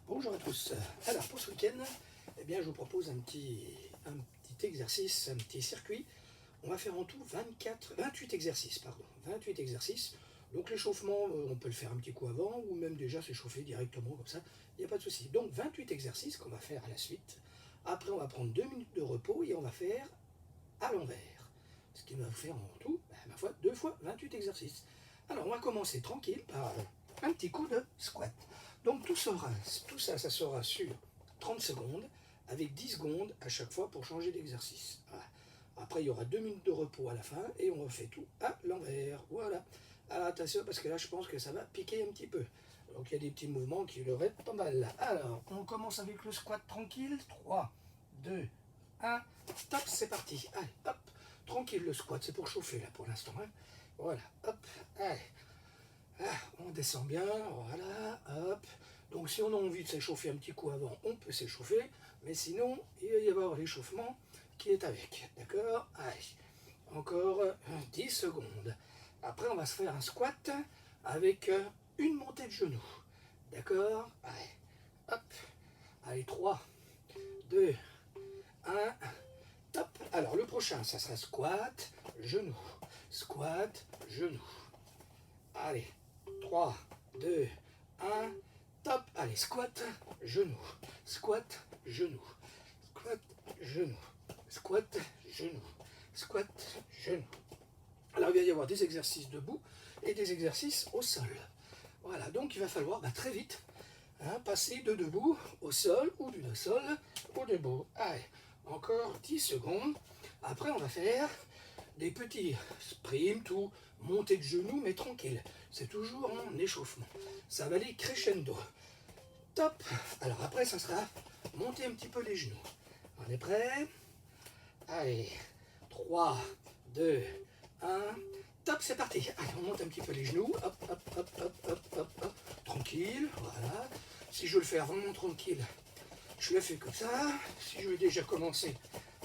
Bonjour à tous. Alors pour ce week-end, eh bien, je vous propose un petit exercice, un petit circuit. On va faire en tout 28 exercices, pardon. 28 exercices. Donc l'échauffement, on peut le faire un petit coup avant ou même déjà s'échauffer directement comme ça. Il n'y a pas de souci. Donc 28 exercices qu'on va faire à la suite. Après, on va prendre 2 minutes de repos et on va faire à l'envers. Ce qui va vous faire en tout, ma foi, 2 fois 28 exercices. Alors on va commencer tranquille par un petit coup de squat. Donc tout ça, ça sera sur 30 secondes, avec 10 secondes à chaque fois pour changer d'exercice. Voilà. Après, il y aura 2 minutes de repos à la fin, et on refait tout à l'envers. Voilà. Alors attention, parce que là, je pense que ça va piquer un petit peu. Donc il y a des petits mouvements qui leur aident pas mal. Alors, on commence avec le squat tranquille. 3, 2, 1, top, c'est parti. Allez, hop, tranquille le squat, c'est pour chauffer là pour l'instant. Hein. Voilà, hop, allez. On descend bien, voilà, hop. Donc si on a envie de s'échauffer un petit coup avant, on peut s'échauffer, mais sinon, il va y avoir l'échauffement qui est avec, d'accord? Allez, encore 10 secondes. Après, on va se faire un squat avec une montée de genoux, d'accord? Allez, hop, allez, 3, 2, 1, top. Alors, le prochain, ça sera squat, genou, squat, genou. Allez, 3, 2, 1, top. Allez, squat, genou, squat, genou, squat, genou, squat, genou, squat, genou. Alors, il va y avoir des exercices debout et des exercices au sol. Voilà, donc il va falloir très vite passer de debout au sol ou du sol au debout. Allez, encore 10 secondes. Après, on va faire des petits sprints ou montées de genoux, mais tranquille. C'est toujours en échauffement. Ça va aller crescendo. Top. Alors après, ça sera monter un petit peu les genoux. On est prêt? Allez, 3, 2, 1, top, c'est parti. Allez, on monte un petit peu les genoux. Hop, hop, hop, hop, hop, hop, hop. Tranquille, voilà. Si je veux le faire vraiment tranquille, je le fais comme ça. Si je veux déjà commencer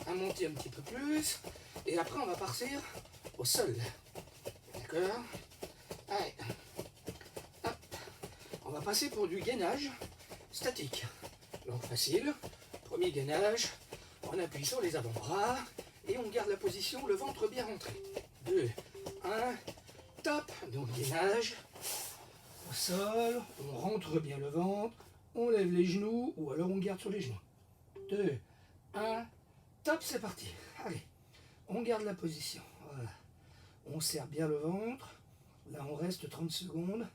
à monter un petit peu plus, et après on va partir au sol. D'accord? Allez. Hop. On va passer pour du gainage statique. Donc facile. Premier gainage. On appuie sur les avant-bras et on garde la position, le ventre bien rentré. 2, 1, top. Donc gainage. Au sol. On rentre bien le ventre. On lève les genoux ou alors on garde sur les genoux. 2, 1, top, c'est parti. Allez, on garde la position. Voilà. On serre bien le ventre. Là, on reste 30 secondes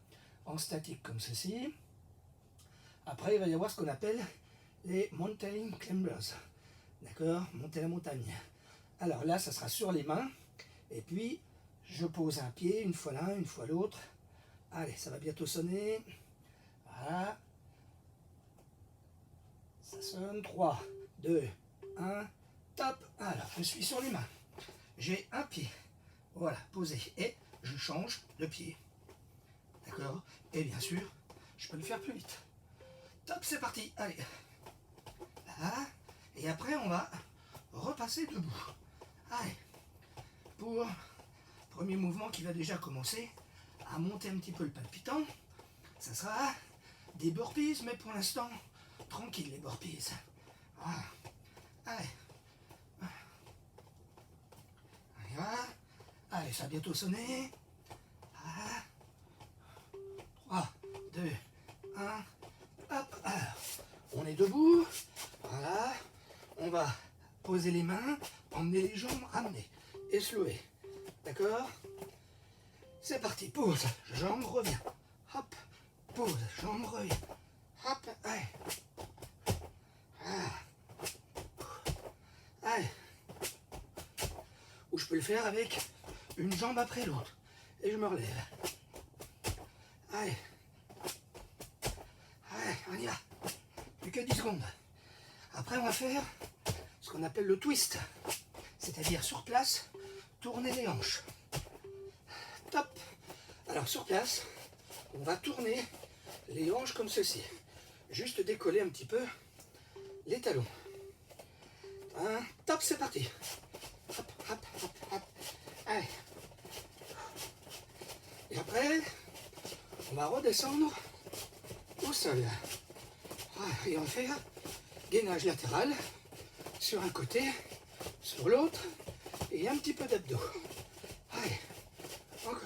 en statique comme ceci. Après, il va y avoir ce qu'on appelle les mountain climbers. D'accord? Monter la montagne. Alors là, ça sera sur les mains. Et puis, je pose un pied, une fois l'un, une fois l'autre. Allez, ça va bientôt sonner. Voilà. Ça sonne. 3, 2, 1, top. Alors, je suis sur les mains. J'ai un pied. Voilà, posé. Et je change de pied. D'accord? Et bien sûr, je peux le faire plus vite. Top, c'est parti. Allez. Là. Et après, on va repasser debout. Allez. Pour premier mouvement qui va déjà commencer à monter un petit peu le palpitant, ça sera des burpees, mais pour l'instant, tranquille les burpees. Voilà. Allez. Voilà. Allez, ça va bientôt sonner. Voilà. 3, 2, 1, hop. Alors, on est debout. Voilà. On va poser les mains, emmener les jambes, ramener et se lever. D'accord? C'est parti. Pause. Jambe revient. Hop. Pause. Jambe revient. Hop. Allez. Allez. Ou je peux le faire avec une jambe après l'autre. Et je me relève. Allez. Allez, on y va. Plus que 10 secondes. Après, on va faire ce qu'on appelle le twist. C'est-à-dire sur place, tourner les hanches. Top. Alors sur place, on va tourner les hanches comme ceci. Juste décoller un petit peu les talons. Top, c'est parti. Hop, hop, hop, hop. Allez. Et après, on va redescendre au sol. Et on va faire gainage latéral sur un côté, sur l'autre, et un petit peu d'abdos. Allez, encore.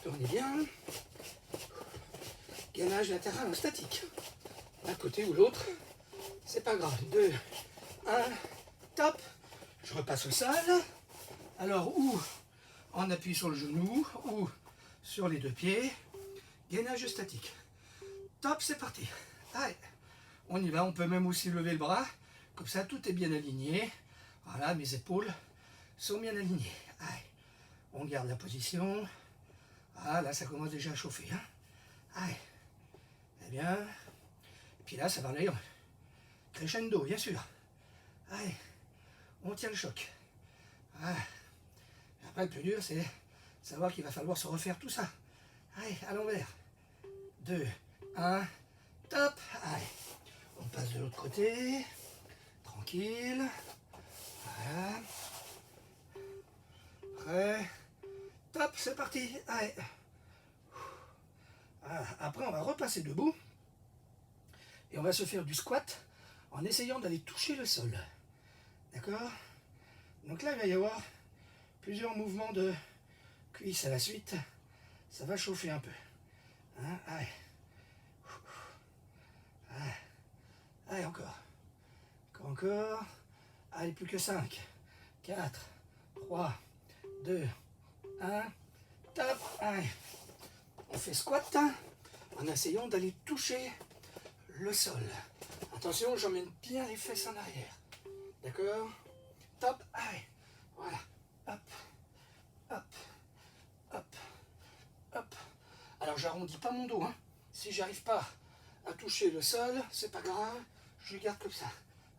Tournez bien. Gainage latéral en statique. D'un côté ou l'autre, c'est pas grave. 2, 1, top. Je repasse au sol. Alors, ou on appuie sur le genou, ou sur les deux pieds. Gainage statique. Top, c'est parti. Allez, on y va. On peut même aussi lever le bras. Comme ça, tout est bien aligné. Voilà, mes épaules sont bien alignées. Allez, on garde la position. Ah, là, ça commence déjà à chauffer. Hein. Allez, très bien. Et puis là, ça va aller crescendo, bien sûr. Allez, on tient le choc. Ah. Après, le plus dur, c'est savoir qu'il va falloir se refaire tout ça. Allez, à l'envers. 2, 1, top. Allez, on passe de l'autre côté. Tranquille. Voilà. Prêt. Top, c'est parti. Allez. Voilà. Après, on va repasser debout. Et on va se faire du squat en essayant d'aller toucher le sol. D'accord? Donc là, il va y avoir plusieurs mouvements de cuisses à la suite. Ça va chauffer un peu. Hein? Allez. Allez, encore. Encore. Allez, plus que 5. 4, 3, 2, 1. Top. Allez. On fait squat en essayant d'aller toucher le sol. Attention, j'emmène bien les fesses en arrière. D'accord? Top. Allez. Voilà. Hop. Hop. Hop. Hop. Alors, j'arrondis pas mon dos. Hein. Si j'arrive pas à toucher le sol, c'est pas grave. Je le garde comme ça.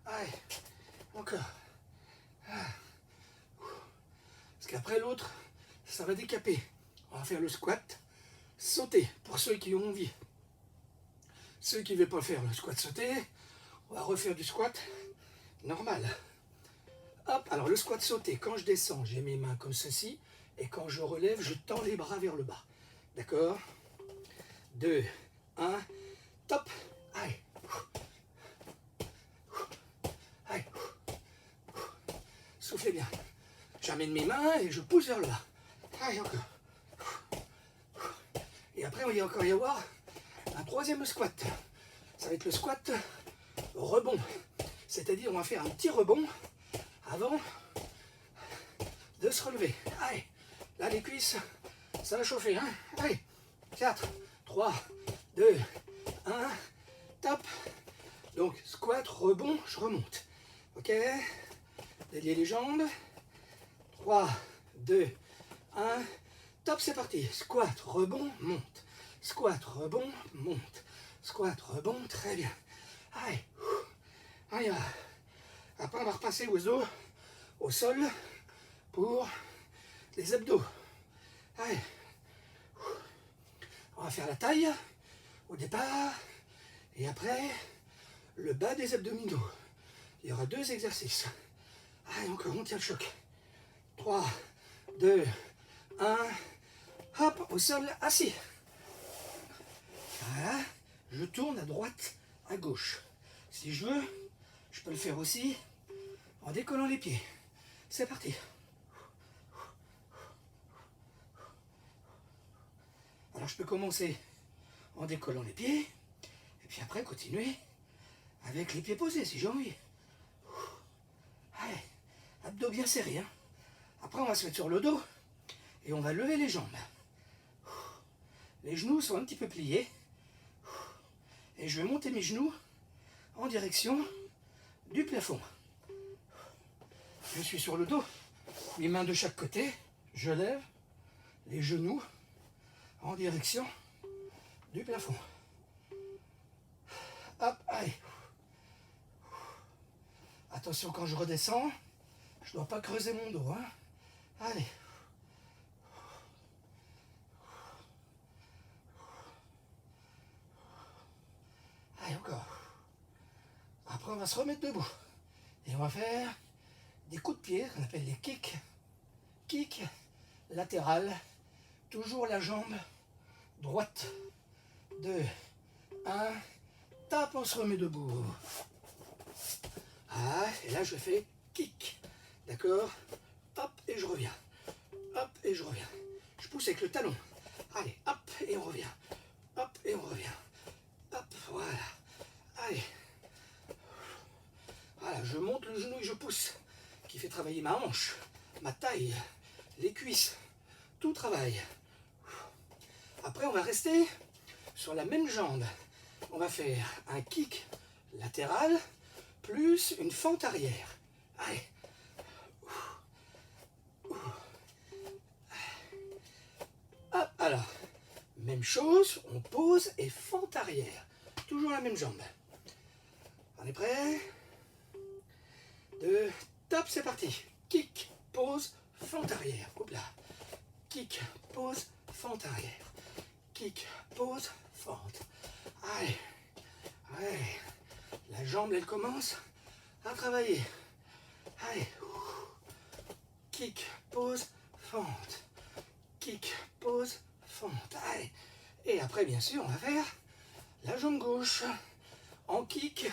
Allez. Encore. Parce qu'après l'autre, ça va décaper. On va faire le squat. Sauter, pour ceux qui ont envie. Ceux qui ne veulent pas faire le squat sauter, on va refaire du squat normal. Hop, alors le squat sauté, quand je descends, j'ai mes mains comme ceci, et quand je relève, je tends les bras vers le bas. D'accord? 2, 1, top. Allez. Allez. Soufflez bien. J'amène mes mains et je pousse vers le bas. Allez, encore. Et après, il va encore y avoir un troisième squat. Ça va être le squat rebond. C'est-à-dire, on va faire un petit rebond avant de se relever. Allez, là, les cuisses, ça va chauffer. Hein. Allez, 4, 3, 2, 1, top. Donc, squat, rebond, je remonte. Ok, déliez les jambes. 3, 2, 1, top, c'est parti. Squat, rebond, monte. Squat, rebond, monte. Squat, rebond, très bien. Allez, allez. Après, on va repasser au sol pour les abdos. Allez. On va faire la taille au départ et après le bas des abdominaux. Il y aura 2 exercices. Allez, encore, on tient le choc. 3, 2, 1. Hop, au sol, assis. Voilà. Je tourne à droite, à gauche. Si je veux, je peux le faire aussi en décollant les pieds. C'est parti. Alors je peux commencer en décollant les pieds, et puis après continuer avec les pieds posés si j'ai envie. Allez, abdos bien serrés. Hein. Après on va se mettre sur le dos et on va lever les jambes. Les genoux sont un petit peu pliés. Et je vais monter mes genoux en direction du plafond. Je suis sur le dos, mes mains de chaque côté, je lève les genoux en direction du plafond. Hop, allez. Attention quand je redescends, je ne dois pas creuser mon dos. Hein. Allez. Allez, encore. Après, on va se remettre debout. Et on va faire des coups de pied, qu'on appelle les kicks. Kick latéral. Toujours la jambe droite. 2, 1, tape, on se remet debout. Ah, et là je fais kick. D'accord? Hop, et je reviens. Hop, et je reviens. Je pousse avec le talon. Allez, hop, et on revient. Hop, et on revient. Hop, voilà. Allez. Voilà, je monte le genou et je pousse. Qui fait travailler ma hanche, ma taille, les cuisses. Tout travaille. Après, on va rester sur la même jambe. On va faire un kick latéral plus une fente arrière. Allez. Hop, alors, même chose, on pose et fente arrière. Toujours la même jambe. On est prêt? 2, top, c'est parti. Kick, pose, fente arrière. Hop là. Kick, pose, fente arrière. Kick, pose, fente. Allez. Allez. La jambe, elle commence à travailler. Allez. Kick, pose, fente. Kick, pose, fente. Allez. Et après, bien sûr, on va faire la jambe gauche. En kick,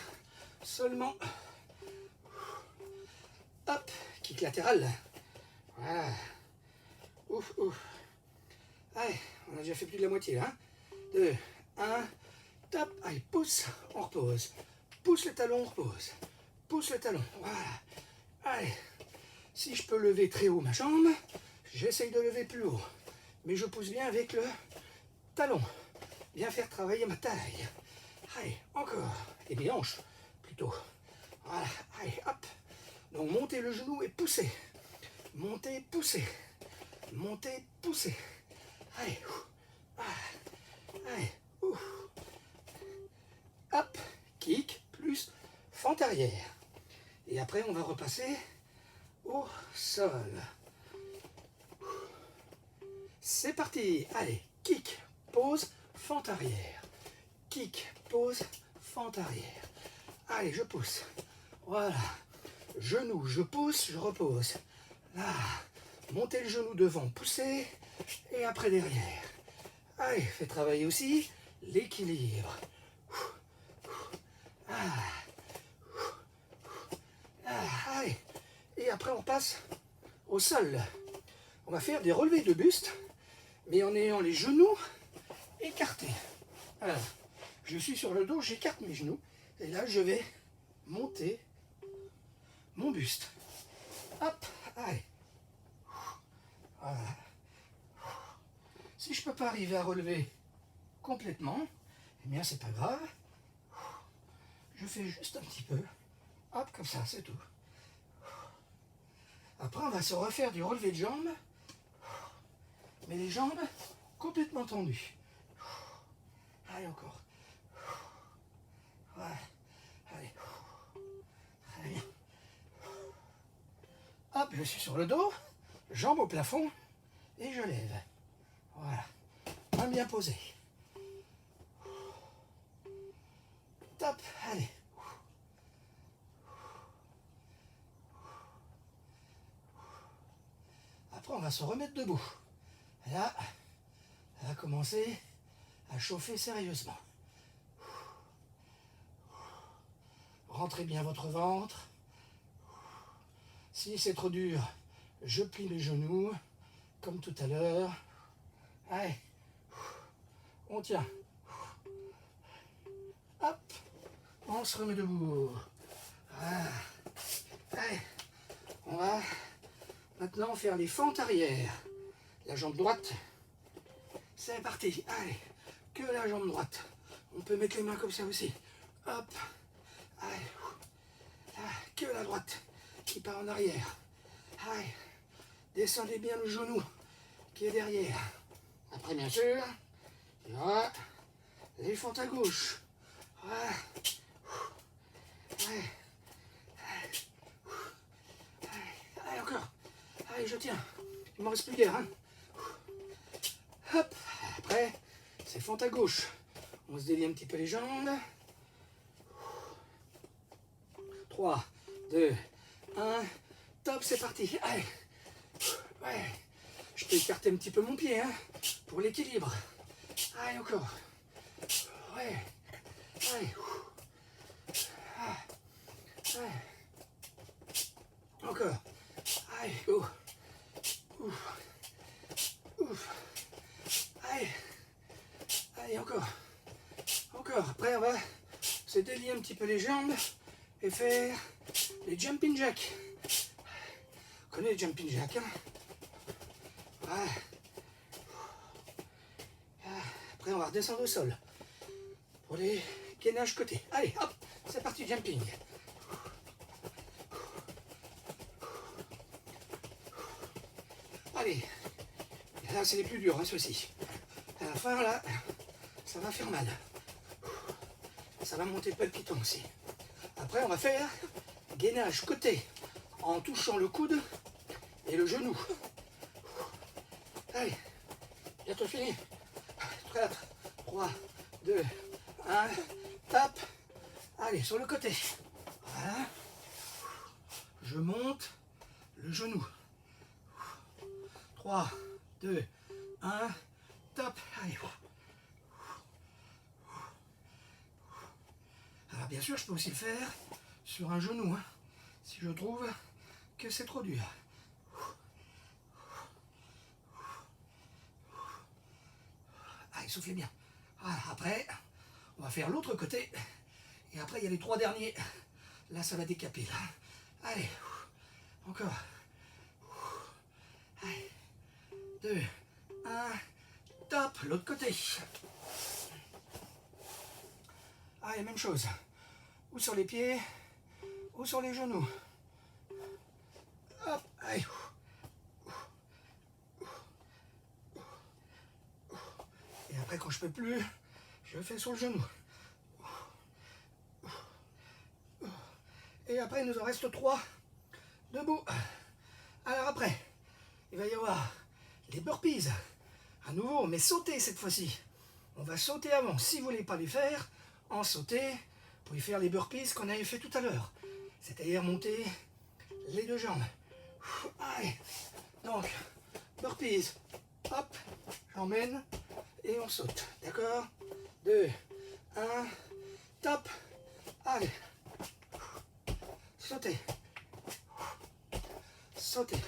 seulement. Hop, kick latéral. Voilà. Ouf, ouf. Allez, on a déjà fait plus de la moitié là. 2, 1, top. Allez, pousse, on repose. Pousse le talon, on repose. Pousse le talon, voilà. Allez, si je peux lever très haut ma jambe, j'essaye de lever plus haut. Mais je pousse bien avec le talon. Bien faire travailler ma taille. Allez, encore. Et mes hanches, plutôt. Voilà, allez, hop. Donc montez le genou et poussez. Montez, poussez. Montez, poussez. Allez. Allez. Hop. Kick plus fente arrière. Et après, on va repasser au sol. C'est parti. Allez. Kick, pose, fente arrière. Kick, pose, fente arrière. Allez, je pousse. Voilà. Genou, je pousse, je repose. Là, montez le genou devant, poussez, et après derrière. Allez, faites travailler aussi l'équilibre. Allez, et après on passe au sol. On va faire des relevés de buste, mais en ayant les genoux écartés. Alors, je suis sur le dos, j'écarte mes genoux, et là je vais monter mon buste. Hop, allez. Voilà. Si je ne peux pas arriver à relever complètement, eh bien c'est pas grave. Je fais juste un petit peu. Hop, comme ça, c'est tout. Après, on va se refaire du relevé de jambes, mais les jambes complètement tendues. Allez, encore. Voilà. Allez. Très bien. Hop, je suis sur le dos, jambes au plafond, et je lève. Voilà. Main bien posée. Top, allez. Après, on va se remettre debout. Et là, on va commencer à chauffer sérieusement. Rentrez bien votre ventre. Si c'est trop dur, je plie les genoux, comme tout à l'heure. Allez, on tient. Hop, on se remet debout. Voilà. Allez, on va maintenant faire les fentes arrière. La jambe droite, c'est parti. Allez, que la jambe droite. On peut mettre les mains comme ça aussi. Hop, allez, que la droite qui part en arrière. Allez, descendez bien le genou qui est derrière. Après, bien sûr, il y aura les fentes à gauche. Voilà. Allez. Allez, encore. Allez, je tiens. Il m'en reste plus guère. Hein. Hop. Après, c'est fente à gauche. On se délie un petit peu les jambes. 3, 2, 1. Top, c'est parti. Allez. Ouais. Je peux écarter un petit peu mon pied hein, pour l'équilibre. Allez, encore. Ouais. Allez. encore. Après, on va se délier un petit peu les jambes et faire les jumping jacks. On connaît les jumping jacks, hein? Ouais. Après, on va redescendre au sol pour les gainages côté. Allez, hop, c'est parti, jumping. Allez, là, c'est les plus durs, hein, ceux-ci. À la fin, là, ça va faire mal. Ça va monter le palpitant aussi. Après, on va faire gainage côté en touchant le coude et le genou. Allez, bientôt fini. 4, 3, 2, 1, tape. Allez, sur le côté. Voilà. Je monte le genou. 3, 2, 1, top. Allez. Alors bien sûr, je peux aussi le faire sur un genou, hein, si je trouve que c'est trop dur. Allez, soufflez bien. Voilà, après, on va faire l'autre côté. Et après, il y a les 3 derniers. Là, ça va décaper. Là. Allez, encore. Allez, 2, 1, top. L'autre côté. Allez, même chose. Ou sur les pieds, ou sur les genoux. Hop, allez. Et après, quand je peux plus, je fais sur le genou. Et après, il nous en reste 3 debout. Alors après, il va y avoir les burpees. À nouveau, mais sauter cette fois-ci. On va sauter avant. Si vous ne voulez pas les faire, en sauter, vous pouvez faire les burpees qu'on avait fait tout à l'heure. C'est-à-dire monter les 2 jambes. Allez. Donc, burpees. Hop, j'emmène et on saute. D'accord? 2, 1, top. Allez. Sautez. Sautez.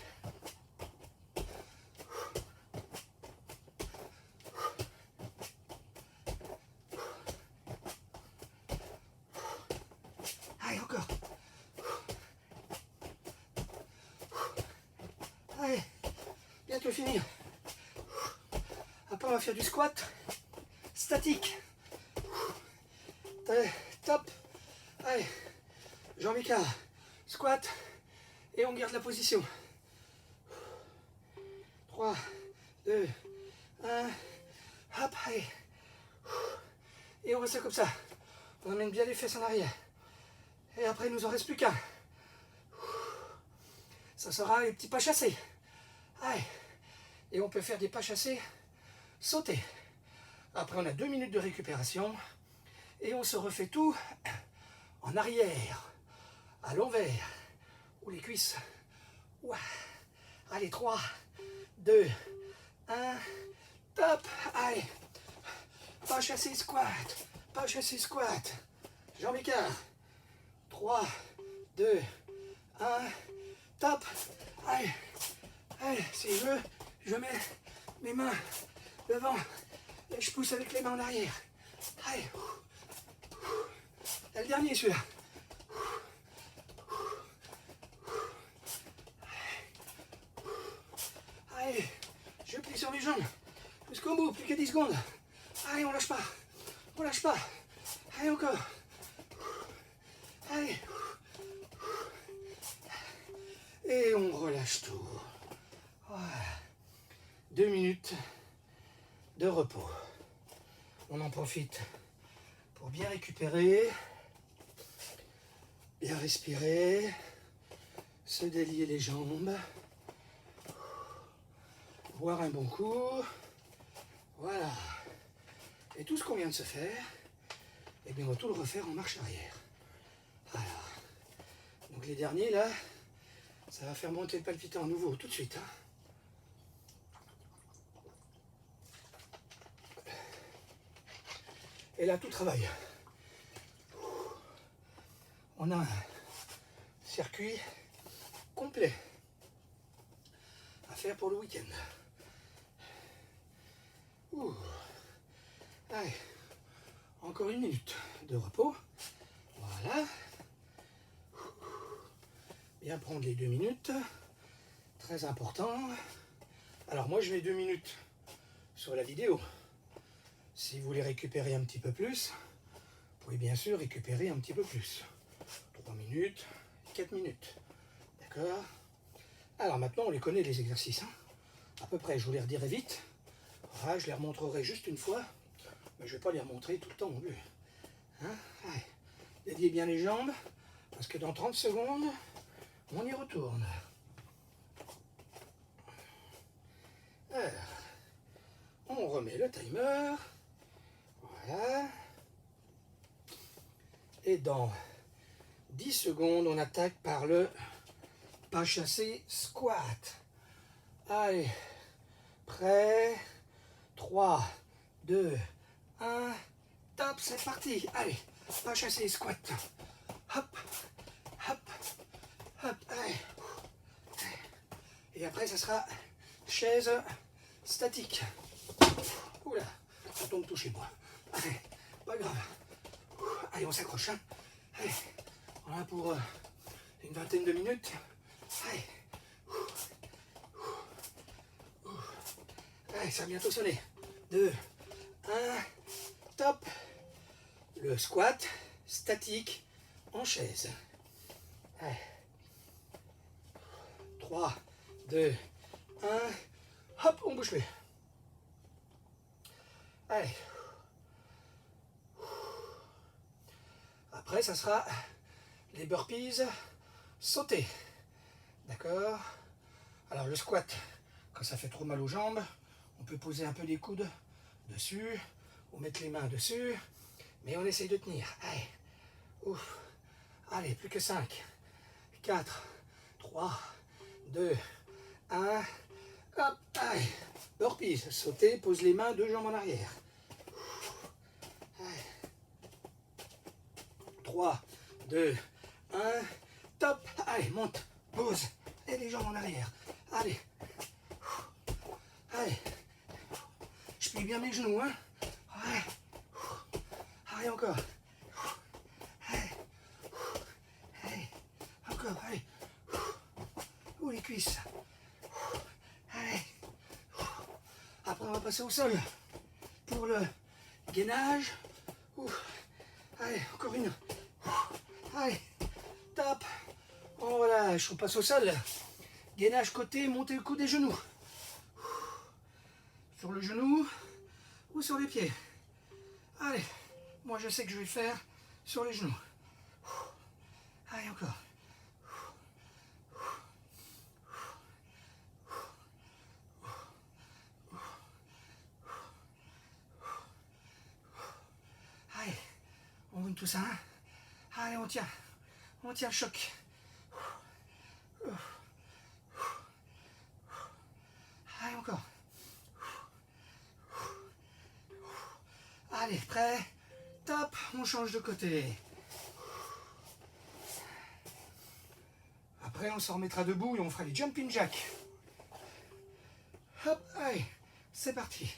Allez, encore. Allez, bientôt fini. Après, on va faire du squat statique. Top. Allez, jambes écart. Squat. Et on garde la position. 3, 2, 1. Hop, allez. Et on reste comme ça. On amène bien les fesses en arrière. Et après, il nous en reste plus qu'un. Ça sera les petits pas chassés. Allez. Et on peut faire des pas chassés sauter. Après, on a 2 minutes de récupération. Et on se refait tout en arrière, à l'envers, ou les cuisses. Ouah. Allez, 3, 2, 1, top. Allez. Pas chassé squat. Pas chassé squat. Jambes écart. 3, 2, 1, top. Allez. Allez, si je mets mes mains devant et je pousse avec les mains en arrière. Allez. Et le dernier, celui-là. Allez, je plie sur les jambes. Jusqu'au bout, plus que 10 secondes. Allez, on lâche pas. On lâche pas. Allez, encore. Allez. Et on relâche tout. Voilà. 2 minutes de repos. On en profite pour bien récupérer, bien respirer, se délier les jambes, boire un bon coup. Voilà. Et tout ce qu'on vient de se faire, eh bien on va tout le refaire en marche arrière. Voilà. Donc les derniers là, ça va faire monter le palpitant à nouveau tout de suite. Hein. Et là, tout travaille. On a un circuit complet à faire pour le week-end. Allez, Encore 1 minute de repos. Voilà. Bien prendre les 2 minutes. Très important. Alors moi je mets 2 minutes sur la vidéo. Si vous voulez récupérer un petit peu plus, vous pouvez bien sûr récupérer un petit peu plus. 3 minutes, 4 minutes. D'accord? Alors maintenant on les connaît les exercices. Hein, à peu près, je vous les redirai vite. Voilà, je les remontrerai juste une fois. Mais je ne vais pas les remontrer tout le temps non plus. Hein? Allez. Dédiez bien les jambes. Parce que dans 30 secondes, on y retourne. Alors, on remet le timer. Voilà. Et dans 10 secondes, on attaque par le pas chassé squat. Allez, prêt. 3, 2, 1, top, c'est parti. Allez, pas chassé squat. Hop, hop, hop, allez. Et après, ça sera chaise statique. Oula, ça tombe tout chez moi. Allez, pas grave. Allez, on s'accroche. Hein. Allez, voilà pour une vingtaine de minutes. Allez. Allez, ça va bientôt sonner. 2, 1, top. Le squat statique en chaise. Allez. 3, 2, 1, hop, on bouge plus. Allez. Après, ça sera les burpees sautés. D'accord? Alors, le squat, quand ça fait trop mal aux jambes, on peut poser un peu les coudes dessus, ou mettre les mains dessus, mais on essaye de tenir. Allez. Ouf. Allez, plus que 5, 4, 3, 2, 1. Hop, allez. Burpees, sauter, pose les mains, 2 jambes en arrière. Allez. 3, 2, 1, top. Allez, monte, pose, et les jambes en arrière. Allez. Allez. Je plie bien mes genoux, hein. Allez. Allez, encore. Allez. Allez. Encore, allez. Ouh, les cuisses. Allez. Après, on va passer au sol pour le gainage. Allez, encore une. Allez, top. On relâche, on passe au sol. Gainage côté, montez le cou des genoux. Sur le genou ou sur les pieds. Allez, moi je sais que je vais le faire sur les genoux. Allez, encore. Allez, on roule tout ça. Hein. Allez, on tient le choc. Allez, encore. Allez, prêt. Top, on change de côté. Après, on se remettra debout et on fera les jumping jacks. Hop, allez, c'est parti.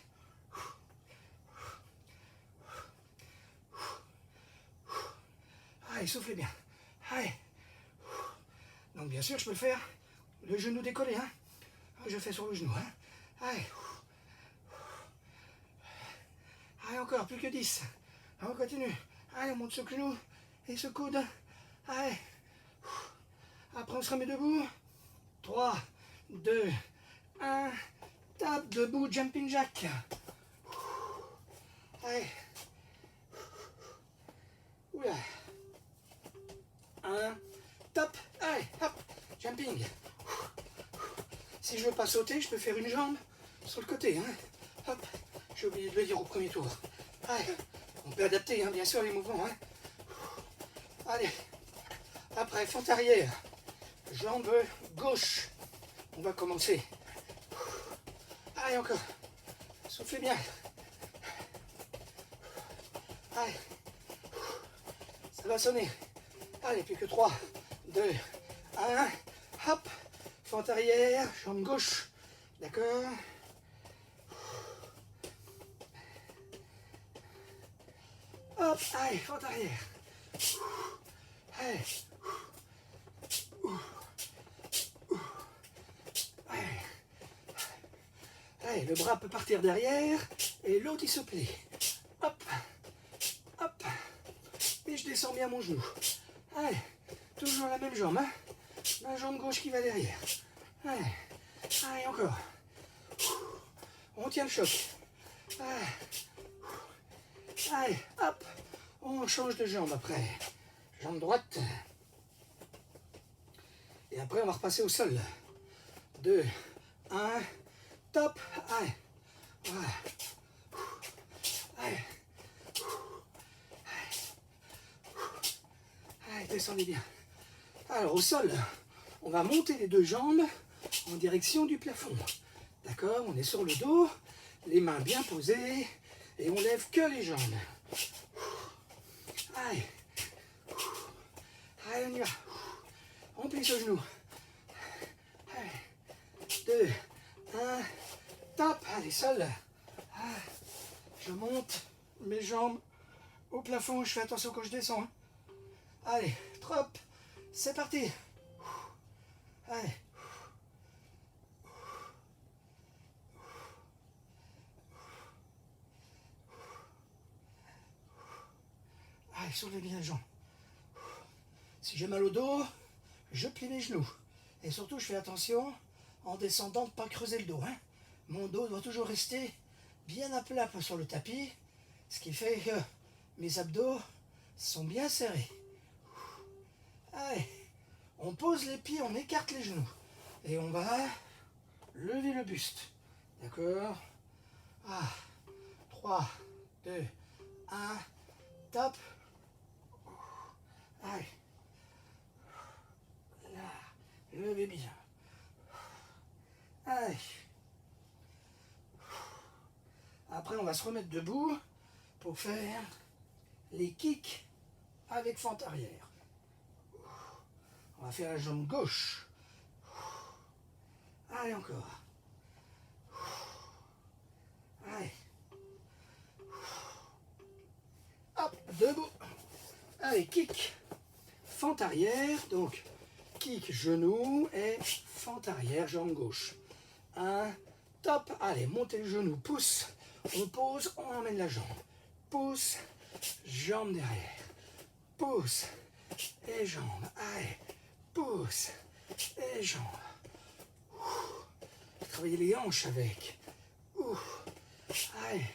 Allez, soufflez bien. Allez. Donc, bien sûr, je peux le faire le genou décollé. Hein. Je fais sur le genou. Hein. Allez. Allez, encore, plus que 10. On continue. Allez, on monte ce genou et ce coude. Allez. Après, on se remet debout. 3, 2, 1. Tape debout, jumping jack. Allez. Oula. 1. Top. Allez, hop. Jumping. Si je veux pas sauter, je peux faire une jambe sur le côté. Hein. Hop. J'ai oublié de le dire au premier tour. Allez. On peut adapter, hein, bien sûr, les mouvements. Hein. Allez. Après, fente arrière. Jambe gauche. On va commencer. Allez, encore. Soufflez bien. Allez. Ça va sonner. Allez, plus que 3, 2, 1. Hop. Fente arrière. Jambe gauche. D'accord. Hop, allez, fente arrière. Allez. Allez. Allez, le bras peut partir derrière et l'autre il se plie. Hop, hop. Et je descends bien mon genou. Allez, toujours la même jambe. Hein. La jambe gauche qui va derrière. Allez, allez encore. On tient le choc. Allez, hop. On change de jambe après. Jambe droite. Et après, on va repasser au sol. 2, 1, top. Allez. Voilà. Allez. Allez, descendez bien. Alors, au sol, on va monter les deux jambes en direction du plafond. D'accord? On est sur le dos, les mains bien posées, et on lève que les jambes. Allez. Allez, on y va. On plie ce genou. Allez. 2, 1, top. Allez, sol. Je monte mes jambes au plafond. Je fais attention quand je descends. Hein. Allez, trop. C'est parti. Allez. Allez, soulevez bien les jambes. Si j'ai mal au dos, je plie les genoux. Et surtout, je fais attention en descendant de ne pas creuser le dos. Hein. Mon dos doit toujours rester bien à plat sur le tapis, ce qui fait que mes abdos sont bien serrés. Allez, on pose les pieds, on écarte les genoux. Et on va lever le buste. D'accord? 3, 2, 1, top. Allez. Là, levez bien. Allez. Après, on va se remettre debout pour faire les kicks avec fente arrière. On va faire la jambe gauche. Allez, encore. Allez. Hop, debout. Allez, kick. Fente arrière. Donc, kick, genou et fente arrière, jambe gauche. 1, top. Allez, montez le genou, pouce. On pose, on emmène la jambe. Pouce, jambe derrière. Pouce et jambe. Allez, pouce et jambe. Travaillez les hanches avec. Allez.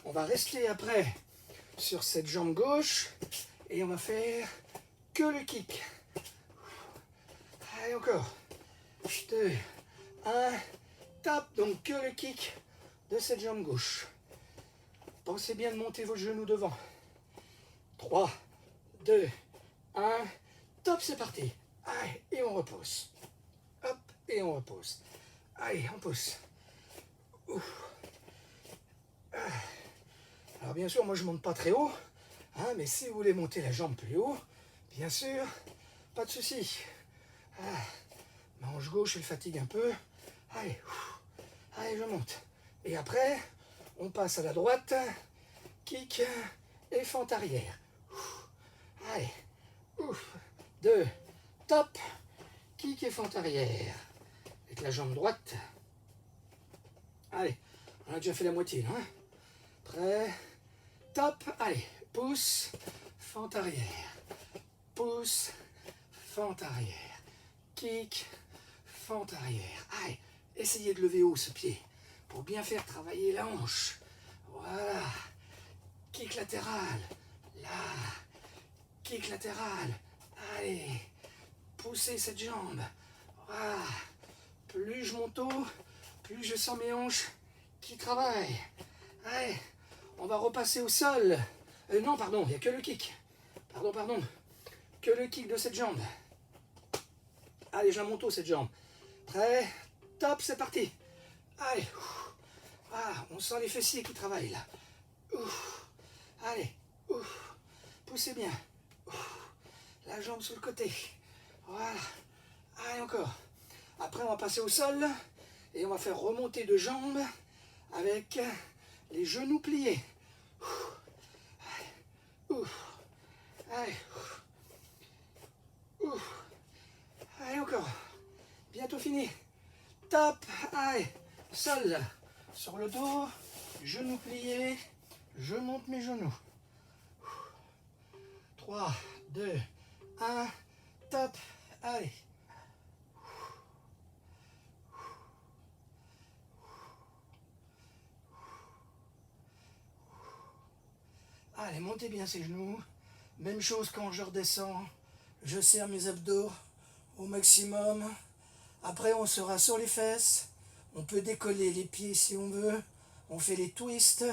On va rester après sur cette jambe gauche et on va faire que le kick. Allez, encore. 2, 1, top. Donc que le kick de cette jambe gauche. Pensez bien de monter vos genoux devant. 3, 2, 1, top, c'est parti. Allez, et on repose. Hop, et on repose. Allez, on pousse. Alors bien sûr, moi je monte pas très haut, hein, mais si vous voulez monter la jambe plus haut, bien sûr, pas de souci. Ma hanche gauche, elle fatigue un peu. Allez, allez, je monte. Et après, on passe à la droite, kick et fente arrière. Allez, 2, top, kick et fente arrière. Avec la jambe droite. Allez, on a déjà fait la moitié là. Hein. Prêt, top, allez, pouce, fente arrière. Pouce, fente arrière. Kick, fente arrière. Allez, essayez de lever haut ce pied pour bien faire travailler la hanche. Voilà. Kick latéral. Là. Kick latéral. Allez. Poussez cette jambe. Voilà. Plus je monte haut, plus je sens mes hanches qui travaillent. Allez. On va repasser au sol. Non, pardon, il n'y a que le kick. Pardon. Que le kick de cette jambe. Allez, je la monte haut cette jambe. Prêt, top, c'est parti. Allez. On sent les fessiers qui travaillent là. Allez. Poussez bien. La jambe sur le côté. Voilà. Allez, encore. Après, on va passer au sol. Et on va faire remonter deux jambes avec les genoux pliés. fini. Top, allez, sol, sur le dos, genoux pliés, je monte mes genoux. 3, 2, 1, top, allez. Allez, montez bien ces genoux. Même chose quand je redescends. Je serre mes abdos au maximum. Après, on sera sur les fesses. On peut décoller les pieds si on veut. On fait les twists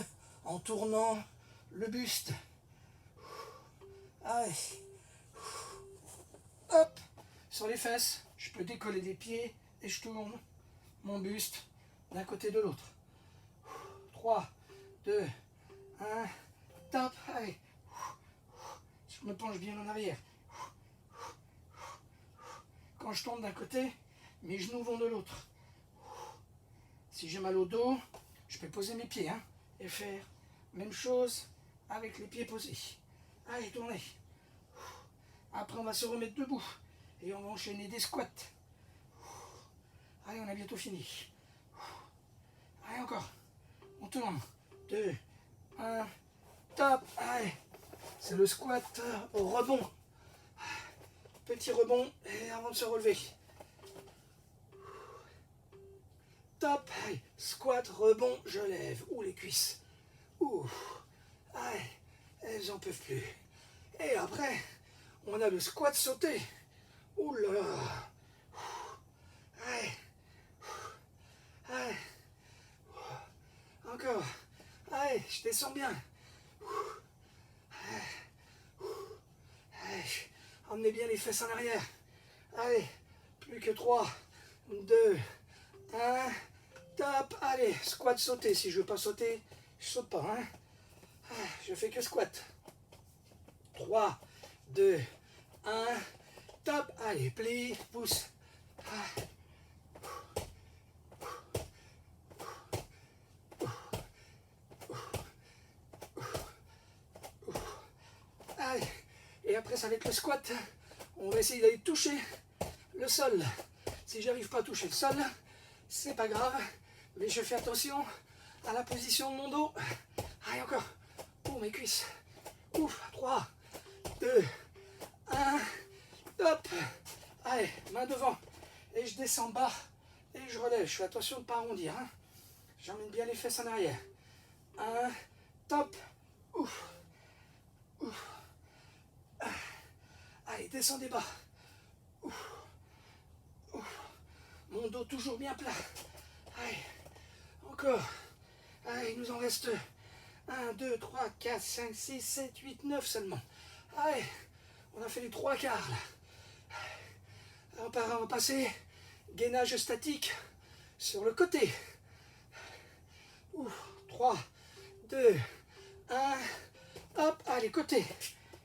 en tournant le buste. Allez. Hop. Sur les fesses, je peux décoller les pieds et je tourne mon buste d'un côté de l'autre. 3, 2, 1, top. Allez. Je me penche bien en arrière. Quand je tombe d'un côté, mes genoux vont de l'autre. Si j'ai mal au dos, je peux poser mes pieds et faire même chose avec les pieds posés. Allez, tournez. Après, on va se remettre debout et on va enchaîner des squats. Allez, on a bientôt fini. Allez, encore. On tourne. 2, 1, top. Allez. C'est le squat au rebond. Petit rebond et avant de se relever. Top. Allez. Squat, rebond, je lève. Ouh, les cuisses. Ouh. Allez. Elles en peuvent plus. Et après, on a le squat sauté. Ouh là là. Allez. Allez. Encore. Allez, je descends bien. Allez. Emmenez bien les fesses en arrière. Allez. Plus que 3, 2, 1. Top. Allez. Squat sauté. Si je ne veux pas sauter, je saute pas. Je fais que squat. 3, 2, 1. Top. Allez. Plie. Pousse. Allez. Et après, ça va être le squat. On va essayer d'aller toucher le sol. Si j'arrive pas à toucher le sol, c'est pas grave. Mais je fais attention à la position de mon dos. Allez, encore. Ouh, mes cuisses. Ouf. 3, 2, 1. Top. Allez, main devant. Et je descends bas. Et je relève. Je fais attention de ne pas arrondir. J'emmène bien les fesses en arrière. 1. Top. Ouf. Ouf. Allez, descendez bas. Ouf. Ouf. Mon dos toujours bien plat. Allez, encore. Allez, il nous en reste 1, 2, 3, 4, 5, 6, 7, 8, 9 seulement. Allez, on a fait les 3 quarts là. On va passer gainage statique sur le côté. Ouf, 3, 2, 1. Hop, allez, côté.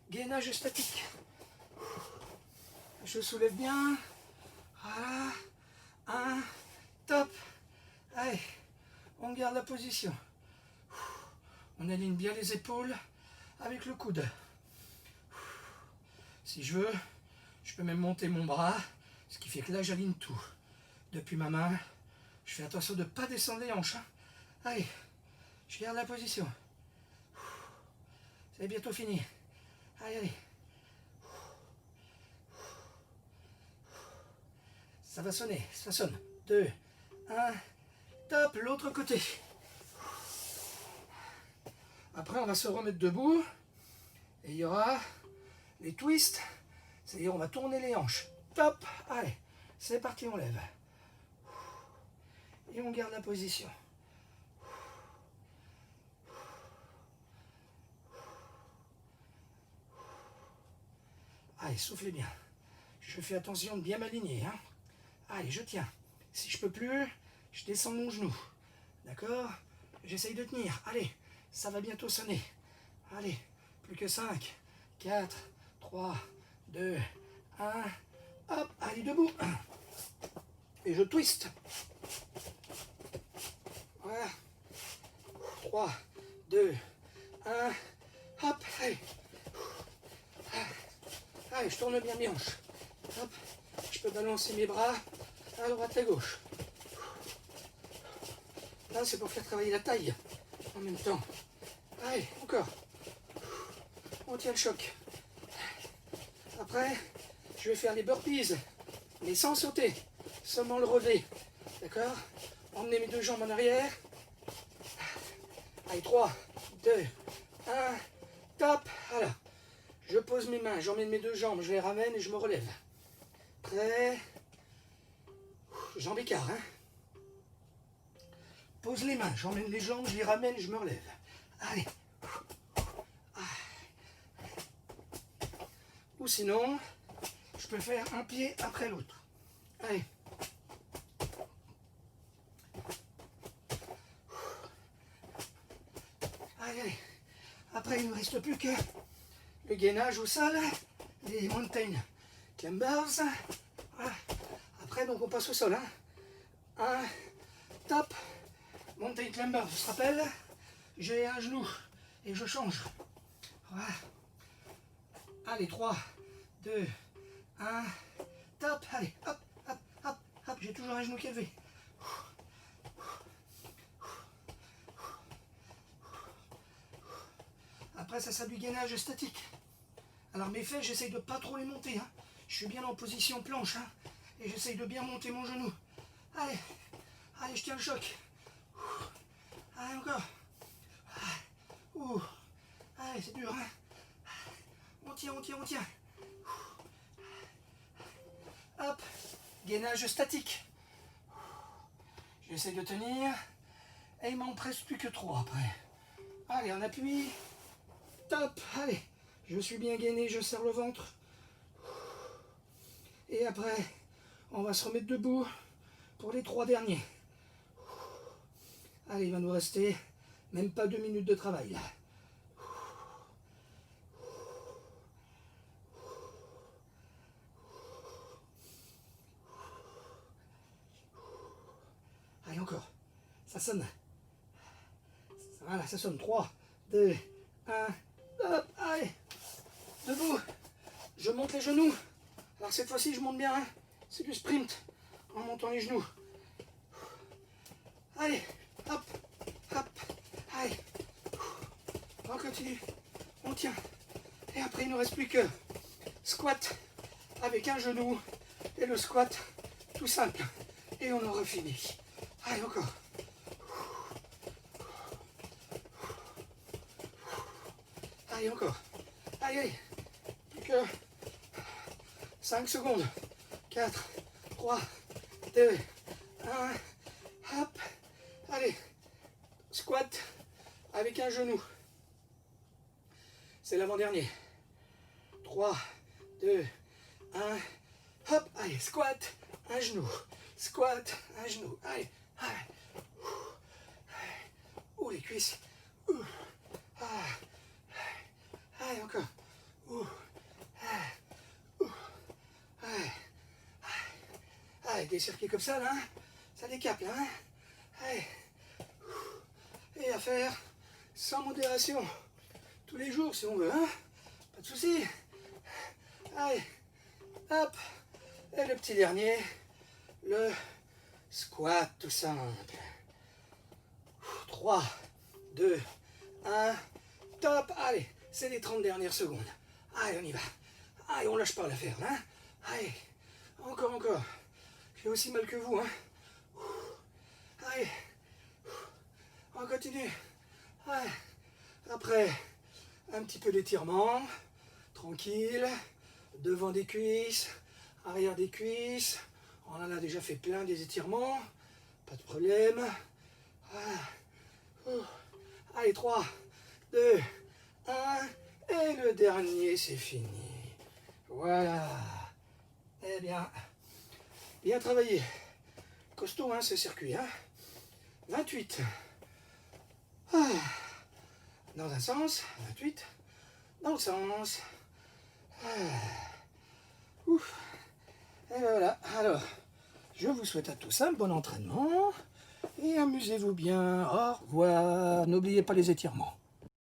Gainage statique. Je soulève bien. Voilà. 1. Top. Allez, on garde la position. On aligne bien les épaules avec le coude. Si je veux, je peux même monter mon bras, ce qui fait que là j'aligne tout. Depuis ma main, je fais attention de ne pas descendre les hanches. Allez, je garde la position. C'est bientôt fini. Allez, allez. Ça va sonner, ça sonne. 2, 1, top, l'autre côté. Après, on va se remettre debout. Et il y aura les twists. C'est-à-dire, on va tourner les hanches. Top, allez, c'est parti, on lève. Et on garde la position. Allez, soufflez bien. Je fais attention de bien m'aligner. Allez, je tiens. Si je peux plus, je descends mon genou. D'accord? J'essaye de tenir. Allez, ça va bientôt sonner. Allez, plus que 5, 4, 3, 2, 1. Hop, allez, debout. Et je twist. Voilà. 3, 2, 1. Hop, allez. Allez, je tourne bien mes hanches. Hop, je peux balancer mes bras à droite, à gauche. Là, c'est pour faire travailler la taille en même temps. Allez, encore. On tient le choc. Après, je vais faire les burpees, mais sans sauter, seulement le relever. D'accord? Emmenez mes deux jambes en arrière. Allez, 3, 2, 1, top. Voilà. Je pose mes mains, j'emmène mes deux jambes, je les ramène et je me relève. Prêt? Jambes écart, hein? Pose les mains, j'emmène les jambes, je les ramène, je me relève. Allez. Ou sinon, je peux faire un pied après l'autre. Allez. Allez, allez. Après, il ne me reste plus que le gainage au sol, les mountain climbers. Voilà. Après, donc, on passe au sol. Hein. Un top, mountain climber. Je se rappelle, j'ai un genou et je change. Voilà. Allez, 3, 2, 1, top. Allez, hop, hop, hop, hop. J'ai toujours un genou qui est levé. Après, ça sera du gainage statique. Alors mes fesses, j'essaye de pas trop les monter. Hein. Je suis bien en position planche. Hein, et j'essaye de bien monter mon genou. Allez, allez, je tiens le choc. Allez, encore. Allez, c'est dur. Hein. On tient, on tient, on tient. Hop, gainage statique. J'essaye de tenir. Et il m'en reste plus que 3 après. Allez, on appuie. Top, allez. Je suis bien gainé, je serre le ventre. Et après, on va se remettre debout pour les 3 derniers. Allez, il va nous rester même pas 2 minutes de travail là. Allez, encore. Ça sonne. Voilà, ça sonne. 3, 2, 1. Hop, allez. Debout. Je monte les genoux. Alors cette fois-ci, je monte bien. Hein. C'est du sprint en montant les genoux. Allez, hop, hop, allez. On continue. On tient. Et après, il ne nous reste plus que squat avec un genou et le squat tout simple. Et on aura fini. Allez, encore. Allez, encore. Allez, allez. Plus que 5 secondes. 4, 3, 2, 1. Hop. Allez. Squat avec un genou. C'est l'avant-dernier. 3, 2, 1. Hop. Allez, squat, un genou. Squat, un genou. Allez. Allez. Ouh, les cuisses. Ouh. Ah. Allez, encore. Ouh. Ouh. Allez. Allez, des circuits comme ça, là, hein, ça décape, là. Hein. Allez. Et à faire sans modération. Tous les jours, si on veut. Hein. Pas de souci. Allez. Hop. Et le petit dernier, le squat tout simple. 3, 2, 1. Top. Allez. C'est les 30 dernières secondes. Allez, on y va. Allez, on lâche pas l'affaire, là. Hein. Allez, encore, encore. J'ai aussi mal que vous, hein. Allez, on continue. Allez. Après, un petit peu d'étirement. Tranquille. Devant des cuisses, arrière des cuisses. On en a déjà fait plein des étirements. Pas de problème. Allez, 3, 2, 1, et le dernier, c'est fini. Voilà. Eh bien, bien travaillé. Costaud, hein, ce circuit. Hein. 28. Dans un sens, 28. Dans le sens. Ouf. Et ben voilà. Alors, je vous souhaite à tous un bon entraînement. Et amusez-vous bien. Au revoir. N'oubliez pas les étirements.